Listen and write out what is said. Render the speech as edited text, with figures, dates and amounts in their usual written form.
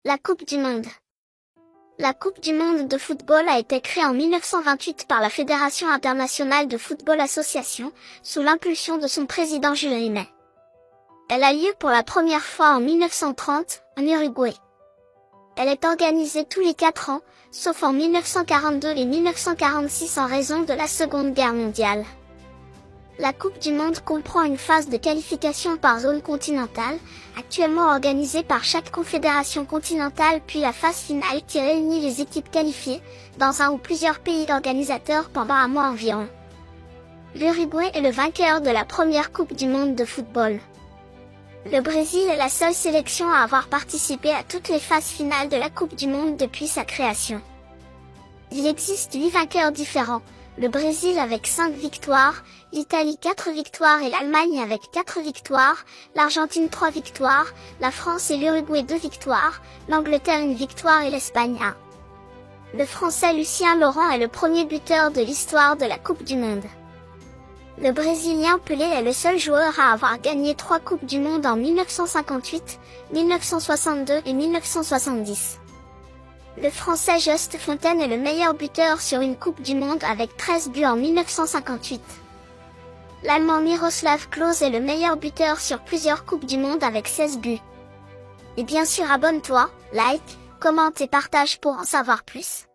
La Coupe du Monde. La Coupe du Monde de football a été créée en 1928 par la Fédération internationale de football association, sous l'impulsion de son président Jules Rimet. Elle a lieu pour la première fois en 1930, en Uruguay. Elle est organisée tous les 4 ans, sauf en 1942 et 1946 en raison de la Seconde Guerre mondiale. La Coupe du Monde comprend une phase de qualification par zone continentale, actuellement organisée par chaque confédération continentale, puis la phase finale qui réunit les équipes qualifiées, dans un ou plusieurs pays organisateurs pendant un mois environ. L'Uruguay est le vainqueur de la première Coupe du Monde de football. Le Brésil est la seule sélection à avoir participé à toutes les phases finales de la Coupe du Monde depuis sa création. Il existe 8 vainqueurs différents. Le Brésil avec 5 victoires, l'Italie 4 victoires et l'Allemagne avec 4 victoires, l'Argentine 3 victoires, la France et l'Uruguay 2 victoires, l'Angleterre 1 victoire et l'Espagne 1. Le Français Lucien Laurent est le premier buteur de l'histoire de la Coupe du Monde. Le Brésilien Pelé est le seul joueur à avoir gagné 3 Coupes du Monde en 1958, 1962 et 1970. Le Français Just Fontaine est le meilleur buteur sur une Coupe du Monde avec 13 buts en 1958. L'Allemand Miroslav Klose est le meilleur buteur sur plusieurs Coupes du Monde avec 16 buts. Et bien sûr abonne-toi, like, commente et partage pour en savoir plus.